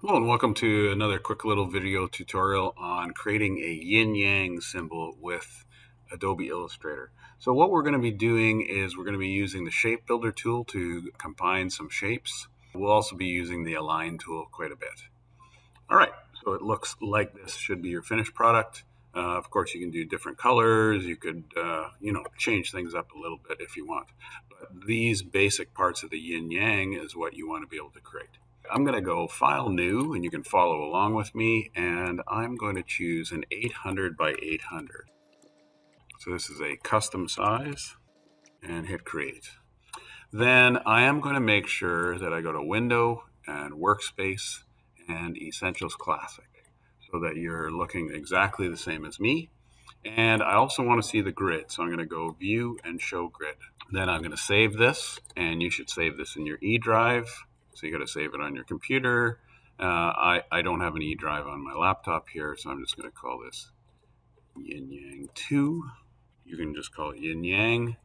Hello and welcome to another quick little video tutorial on creating a yin yang symbol with Adobe Illustrator. So what we're going to be doing is we're going to be using the shape builder tool to combine some shapes. We'll also be using the align tool quite a bit. All right, so it looks like this should be your finished product. Of course, you can do different colors. You could, change things up a little bit if you want. But these basic parts of the yin yang is what you want to be able to create. I'm going to go File New, and you can follow along with me, and I'm going to choose an 800 by 800. So this is a custom size, and hit Create. Then I am going to make sure that I go to Window and Workspace and Essentials Classic so that you're looking exactly the same as me. And I also want to see the grid, so I'm going to go View and Show Grid. Then I'm going to save this, and you should save this in your E drive. So you got to save it on your computer. I don't have an E drive on my laptop here, so I'm just going to call this Yin Yang 2. You can just call it Yin Yang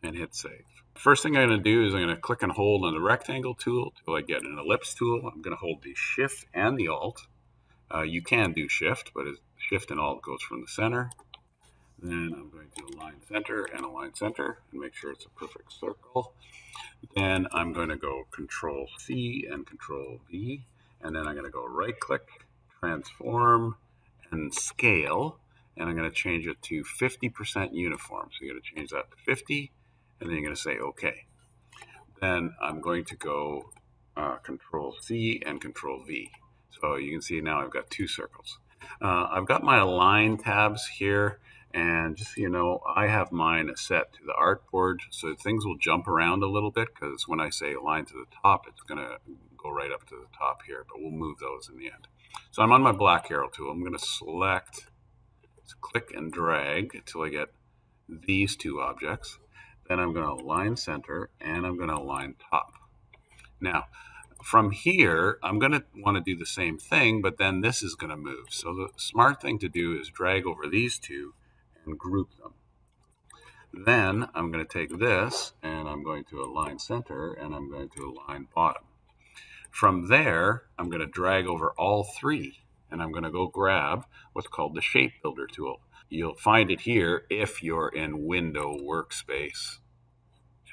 and hit save. First thing I'm going to do is I'm going to click and hold on the rectangle tool till I get an ellipse tool. I'm going to hold the Shift and the Alt. You can do Shift, but Shift and Alt goes from the center. Then I'm going to align center and make sure it's a perfect circle. Then I'm going to go Control C and Control V, and then I'm going to go right click, transform, and scale, and I'm going to change it to 50% uniform. So you're going to change that to 50, and then you're going to say OK. Then I'm going to go Control C and Control V. So you can see now I've got two circles. I've got my align tabs here, and just so you know, I have mine set to the artboard, so things will jump around a little bit because when I say align to the top, it's going to go right up to the top here, but we'll move those in the end. So I'm on my black arrow tool. I'm going to select, click and drag until I get these two objects. Then I'm going to align center, and I'm going to align top. Now, from here, I'm going to want to do the same thing, but then this is going to move. So the smart thing to do is drag over these two and group them. Then I'm going to take this, and I'm going to align center, and I'm going to align bottom. From there, I'm going to drag over all three, and I'm going to go grab what's called the Shape Builder tool. You'll find it here if you're in Window Workspace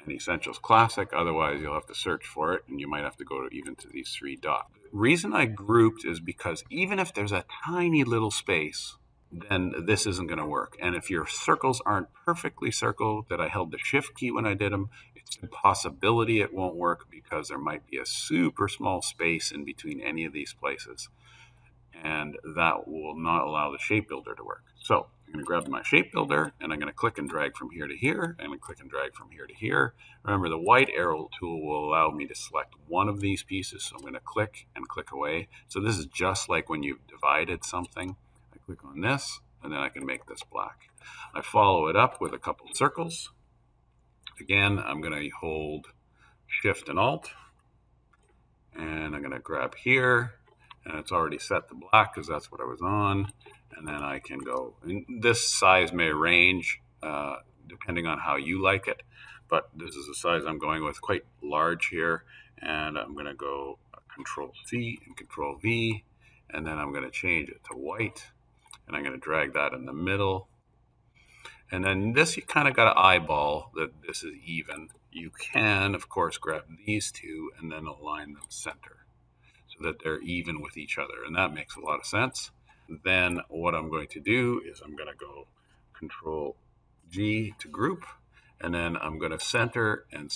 and Essentials Classic. Otherwise, you'll have to search for it, and you might have to go even to these three dots. The reason I grouped is because even if there's a tiny little space, then this isn't going to work. And if your circles aren't perfectly circled, that I held the Shift key when I did them, it's a possibility it won't work because there might be a super small space in between any of these places. And that will not allow the Shape Builder to work. So I'm going to grab my Shape Builder, and I'm going to click and drag from here to here, and then click and drag from here to here. Remember, the white arrow tool will allow me to select one of these pieces, so I'm going to click and click away. So this is just like when you've divided something. I click on this, and then I can make this black. I follow it up with a couple of circles. Again, I'm going to hold Shift and Alt, and I'm going to grab here, and it's already set to black because that's what I was on. And then I can go, and this size may range depending on how you like it, but this is the size I'm going with, quite large here. And I'm going to go Control C and Control V, and then I'm going to change it to white, and I'm going to drag that in the middle. And then this, you kind of got to eyeball that this is even. You can, of course, grab these two and then align them center so that they're even with each other. And that makes a lot of sense. Then what I'm going to do is I'm going to go Control G to group, and then I'm going to center, and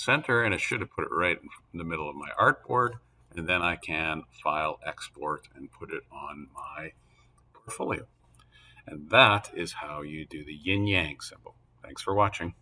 it should have put it right in the middle of my artboard. And then I can file, export, and put it on my portfolio. And that is how you do the yin yang symbol. Thanks for watching.